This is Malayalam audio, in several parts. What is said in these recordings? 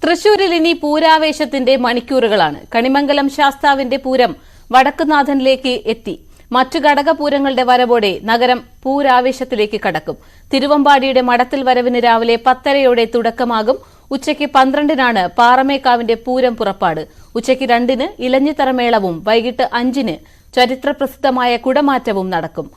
തൃശൂരിൽ ഇനി പൂരാവേശത്തിന്റെ മണിക്കൂറുകളാണ്. കണിമംഗലം ശാസ്താവിന്റെ പൂരം വടക്കുനാഥനിലേക്ക് എത്തി. മറ്റു ഘടകപൂരങ്ങളുടെ വരവോടെ നഗരം പൂരാവേശത്തിലേക്ക് കടക്കും. തിരുവമ്പാടിയുടെ മടത്തിൽ വരവിന് രാവിലെ 10:30 തുടക്കമാകും. ഉച്ചയ്ക്ക് 12-നാണ് പാറമേക്കാവിന്റെ പൂരം പുറപ്പാട്. ഉച്ചയ്ക്ക് 2-ന് ഇലഞ്ഞിത്തറമേളവും വൈകിട്ട് 5-ന് ചരിത്രപ്രസിദ്ധമായ കുടമാറ്റവും നടക്കും.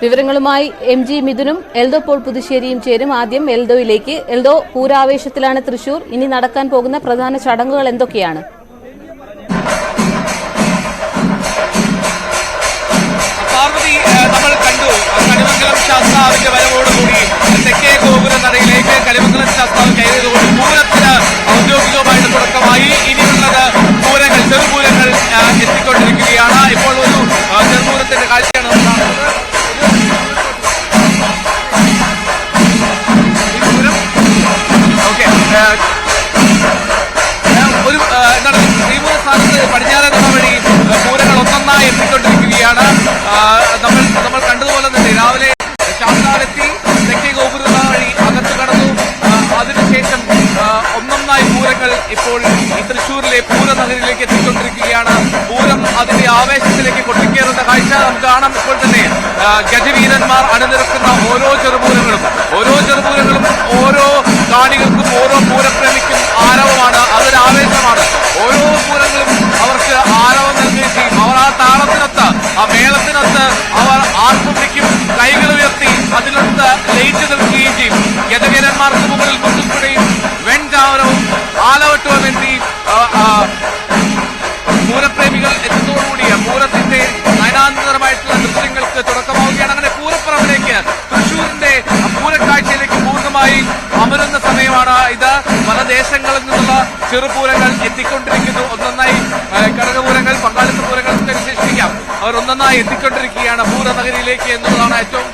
വിവരങ്ങളുമായി MG മിഥുനും എൽദോ പോൾ പുതുശ്ശേരിയും ചേരും. ആദ്യം എൽദോയിലേക്ക്. എൽദോ, പൂരാവേശത്തിലാണ് തൃശൂർ. ഇനി നടക്കാൻ പോകുന്ന പ്രധാന ചടങ്ങുകൾ എന്തൊക്കെയാണ്? നമ്മൾ കണ്ടു കണിമംഗലം ശാസ്താവിന്റെ വരവോടുകൂടി തെക്കേ ഗോപുര നടയിലേക്ക് കണിമംഗലം ശാസ്താവ് കയറിയതോട് പൂരത്തിന് ഔദ്യോഗികമായിട്ട് തുടക്കമായി. ഇനിയുള്ളത് പൂരങ്ങൾ, ചെറുപൂരങ്ങൾ എത്തിക്കൊണ്ടിരിക്കുകയാണ്. ഇപ്പോൾ ഒരു ചെറുപൂരത്തിന്റെ കാഴ്ചയാണ് നമ്മൾ കാണുന്നത്. ഒരു എന്താണ് ശ്രീപൂര സ്ഥാനത്ത് പടിഞ്ഞാറേ നട വഴി പൂരങ്ങൾ ഒന്നൊന്നായി എത്തിക്കൊണ്ടിരിക്കുകയാണ്. നമ്മൾ കണ്ടതുപോലെ തന്നെ രാവിലെ ശാസ്താവെത്തി തെക്കേ ഗോപുര വഴി അകത്ത് കടന്നു. അതിനുശേഷം ഒന്നൊന്നായി പൂരങ്ങൾ ഇപ്പോൾ ഈ തൃശ്ശൂരിലെ പൂരനഗരിയിലേക്ക് എത്തിക്കൊണ്ടിരിക്കുകയാണ്. പൂരം അതിന്റെ ആവേശത്തിലേക്ക് കൊട്ടിക്കേറുന്ന കാഴ്ച നമുക്ക് കാണാം. ഇപ്പോൾ തന്നെ ഗജവീരന്മാർ അണിനിരക്കുന്ന ഓരോ ചെറുപൂരങ്ങളും ഓരോ കാണികൾക്കും ഓരോ പൂരപ്രേമിക്കും ആരവമാണ്. അതൊരു ആവേശമാണ്. ഓരോ പൂരങ്ങളും അവർക്ക് ആരവം നൽകുകയും ചെയ്യും. അവർ ആ താളത്തിനൊത്ത്, ആ മേളത്തിനൊത്ത് അവർ ആർപ്പുവിളിക്കും, കൈകൾ ഉയർത്തി അതിനൊത്ത് ലയിച്ചു നിൽക്കുകയും ചെയ്യും. ഗജവീരന്മാർക്ക് മുകളിൽ മുത്തുക്കുടയും വെൺചാമരവും ആലവട്ടവും എത്തി പൂരപ്രേമികൾ എത്തുന്നതോടുകൂടിയ പൂരത്തിന്റെ നയനാന്തരമായിട്ടുള്ള ദൃശ്യങ്ങൾക്ക് തുടക്കമാവുകയാണ്. അങ്ങനെ പൂരപ്പറമ്പിലേക്ക്, തൃശ്ശൂരിന്റെ പൂരക്കാഴ്ചയിലേക്ക് പൂർണ്ണമായി അമരുന്ന സമയമാണ് ഇത്. പല ദേശങ്ങളിൽ നിന്നുള്ള ചെറുപൂരങ്ങൾ എത്തിക്കൊണ്ടിരിക്കുന്നു. ഒന്നൊന്നായി ഘടകപൂരങ്ങൾ, പങ്കാളിത്ത പൂരങ്ങൾ ഒക്കെ വിശേഷിപ്പിക്കാം. അവർ ഒന്നൊന്നായി എത്തിക്കൊണ്ടിരിക്കുകയാണ് പൂരനഗരിയിലേക്ക് എന്നുള്ളതാണ് ഏറ്റവും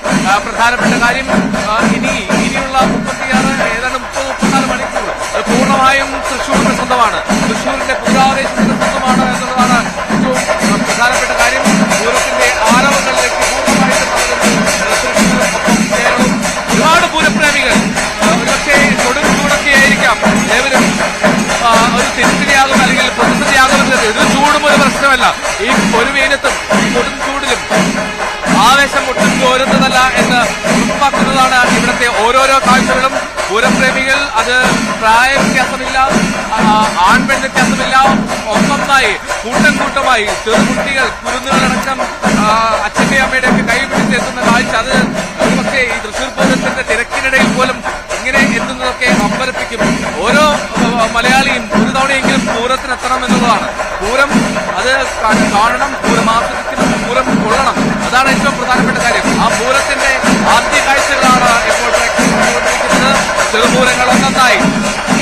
പ്രധാനപ്പെട്ട കാര്യം. ഇനിയുള്ള 34 മണിക്കൂർ അത് പൂർണ്ണമായും തൃശ്ശൂരിന്റെ സ്വന്തമാണ്. തൃശ്ശൂരിന്റെ പൂരാവേശത്തിന്റെ സ്വന്തമാണ് എന്നുള്ളതാണ് ഏറ്റവും പ്രധാനപ്പെട്ട കാര്യം. പൂരത്തിന്റെ ആരവങ്ങളിലേക്ക് പൂർണ്ണമായിട്ടും ഒരുപാട് പൂരപ്രേമികൾ ഒരുപക്ഷെ കൊടുംചൂടൊക്കെ ആയിരിക്കാം ഏവരും ഒരു തിരിച്ചടിയാകും അല്ലെങ്കിൽ പ്രതിസന്ധിയാകുന്നത്. ഇത് ചൂടും ഒരു പ്രശ്നമല്ല. ഈ ഒരു വെയിലത്തും കൊടുംചൂടിലും ആവേശം ഒട്ടും ചോരുന്നതല്ല എന്ന് ഉറപ്പാക്കുന്നതാണ് ഇവിടുത്തെ ഓരോരോ കാഴ്ചകളും. പൂരപ്രേമികൾ അത് പ്രായ വ്യത്യാസമില്ല, ആൺപെൺ വ്യത്യാസമില്ല, ഒന്നൊന്നായി കൂട്ടമായി ചെറുകുട്ടികൾ, കുരുന്നുകളടക്കം അച്ഛന്റെയും അമ്മയുടെയൊക്കെ കൈ പിടിച്ചെത്തുന്ന കാഴ്ച, അത് ഒരുപക്ഷെ ഈ തൃശ്ശൂർ പൂരത്തിന്റെ തിരക്കിനിടയിൽ പോലും ഇങ്ങനെ എത്തുന്നതൊക്കെ അമ്പരപ്പിക്കും. ഓരോ മലയാളിയും ഒരു തവണയെങ്കിലും പൂരത്തിനെത്തണം എന്നുള്ളതാണ്. പൂരം അത് കാണണം, പൂരം ആസ്വദിക്കണം, പൂരം കൊള്ളണം. അതാണ് ഏറ്റവും പ്രധാനപ്പെട്ട കാര്യം. ആ പൂരത്തിന്റെ ആദ്യ കാഴ്ചകളാണ് ഇപ്പോൾ പ്രേക്ഷകർക്കൊണ്ടിരിക്കുന്നത്. ചെറുപൂരങ്ങൾ ഒന്നൊന്നായി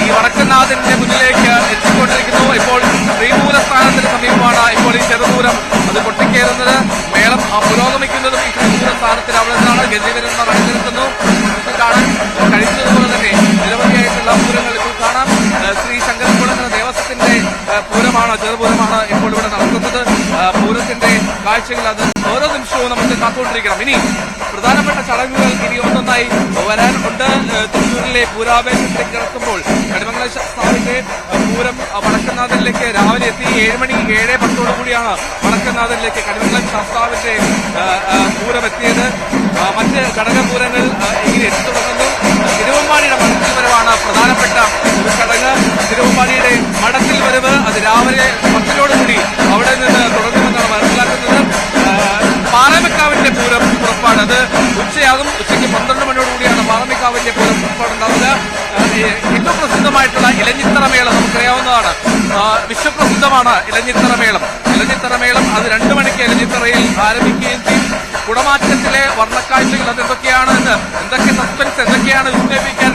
ഈ വടക്കനാഥന്റെ മുന്നിലേക്ക് എത്തിക്കൊണ്ടിരിക്കുന്നു. ഇപ്പോൾ ശ്രീപൂര സ്ഥാനത്തിന് സമീപമാണ് ഇപ്പോൾ ഈ ചെറുപൂരം അത് പൊട്ടിക്കേറുന്നത്. മേളം പുരോഗമിക്കുന്നതും ഈ ശ്രീപൂര സ്ഥാനത്തിന് അവിടെ നിന്നാണ്. ഗജവീരന്മാർ അണിനിരത്തുന്നു. നമുക്ക് കാണാൻ കഴിച്ചതുപോലെ തന്നെ നിരവധിയായിട്ടുള്ള പൂരങ്ങൾ ഇപ്പോൾ കാണാം. ശ്രീ ശങ്കരകുളങ്ങര ദേവസ്വത്തിന്റെ പൂരമാണ്, ചെറുപൂരമാണ് ഇപ്പോൾ ഇവിടെ നടക്കുന്നത്. പൂരത്തിന്റെ കാഴ്ചകൾ അത് ഓരോ നിമിഷവും നമുക്ക് കാത്തുകൊണ്ടിരിക്കണം. ഇനി പ്രധാനപ്പെട്ട ചടങ്ങുകൾ ഇനി ഒന്നൊന്നായി വരാൻ ഉണ്ട്. തൃശ്ശൂരിലെ പൂരാവേശത്തിലേക്ക് കിടക്കുമ്പോൾ കണിമംഗലം ശാസ്താവിന്റെ പൂരം വടക്കനാഥനിലേക്ക് രാവിലെ എത്തി. 7:10 കൂടിയാണ് വടക്കനാഥനിലേക്ക് കണിമംഗലം ശാസ്താവിന്റെ പൂരം എത്തിയത്. മറ്റ് ഘടകപൂരങ്ങൾ ഇങ്ങനെ എത്തിത്തുടങ്ങുന്നു. തിരുവമ്പാടിയുടെ മടത്തിൽ വരവാണ് പ്രധാനപ്പെട്ട ഒരു ചടങ്ങ്. തിരുവമ്പാടിയുടെ മടത്തിൽ വരവ് അത് രാവിലെ 10-ഓടുകൂടി അവിടെ നിന്ന് തുടങ്ങുമെന്നാണ് മനസ്സിലാക്കുന്നത്. പാറമേക്കാവിന്റെ പൂരം പുറപ്പാട് അത് ഉച്ചയാകും. ഉച്ചയ്ക്ക് 12 മണിയോടുകൂടിയാണ് പാറമേക്കാവിന്റെ പൂരം പുറപ്പാടുണ്ടാവുക. ഏറ്റവും പ്രസിദ്ധമായിട്ടുള്ള ഇലഞ്ഞിത്തറ മേളം നമുക്കറിയാവുന്നതാണ്. വിശ്വപ്രസിദ്ധമാണ് ഇലഞ്ഞിത്തറ മേളം. ഇലഞ്ഞിത്തറ മേളം അത് 2 മണിക്ക് ഇലഞ്ഞിത്തറയിൽ ആരംഭിക്കുകയും ചെയ്യും. കുടമാറ്റത്തിലെ വർണ്ണക്കാഴ്ചകൾ അതെന്തൊക്കെയാണ് എന്ന്, എന്തൊക്കെ സസ്പെൻസ്, എന്തൊക്കെയാണ് വിസ്മയിപ്പിക്കാൻ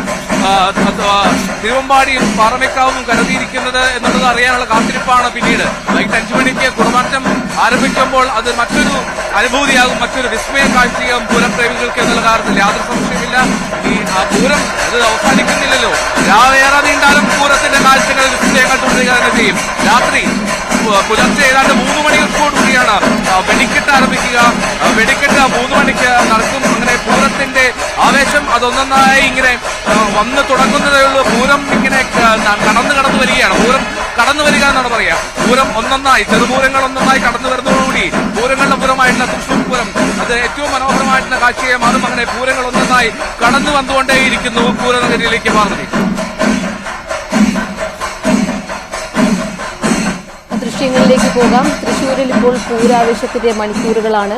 തിരുവമ്പാടിയും പാറമേക്കാവും കരുതിയിരിക്കുന്നത് എന്നുള്ളത് അറിയാനുള്ള കാത്തിരിപ്പാണ്. പിന്നീട് വൈകിട്ട് 5 മണിക്ക് കുടമാറ്റം ആരംഭിക്കുമ്പോൾ അത് മറ്റൊരു അനുഭൂതിയാകും, മറ്റൊരു വിസ്മയ കാഴ്ചയാകും പൂരപ്രേമികൾക്ക് എന്നുള്ള കാര്യത്തിൽ യാതൊരു സംശയമില്ല. ഈ പൂരം അത് അവസാനിക്കുന്നില്ലല്ലോ, രാവേറെ നീണ്ടാലും പൂരത്തിന്റെ കാഴ്ചകൾ, വിസ്മയങ്ങൾ തുടരുക തന്നെ ചെയ്യും. രാത്രി പുലർച്ചെ ഏതാണ്ട് 3 മണിയോടുകൂടിയാണ് വെടിക്കെട്ട് ആരംഭിക്കുക. വെടിക്കെട്ട് 3 മണിക്ക് നടക്കും. അങ്ങനെ പൂരത്തിന്റെ ആവേശം അതൊന്നൊന്നായി ഇങ്ങനെ വന്ന് തുടങ്ങുന്നതേ ഉള്ളൂ. പൂരം ഇങ്ങനെ കടന്നു വരികയാണ്. പൂരം കടന്നു വരിക എന്നാണ് പറയാ. പൂരം ഒന്നൊന്നായി, ചെറുപൂരങ്ങൾ ഒന്നൊന്നായി കടന്നു വരുന്നതോടുകൂടി പൂരങ്ങളുടെ പൂരമായിട്ടുള്ള തൃശ്ശൂർ പൂരം അത് ഏറ്റവും മനോഹരമായിട്ടുള്ള കാഴ്ചയെ മാറും. അങ്ങനെ പൂരങ്ങൾ ഒന്നൊന്നായി കടന്നു വന്നുകൊണ്ടേയിരിക്കുന്നു പൂരനഗരിയിലേക്ക് മാറുന്നത്. ദൃശ്യങ്ങളിലേക്ക് പോകാം. തൃശ്ശൂരിൽ ഇപ്പോൾ പൂരാവേശത്തിന്റെ മണിക്കൂറുകളാണ്.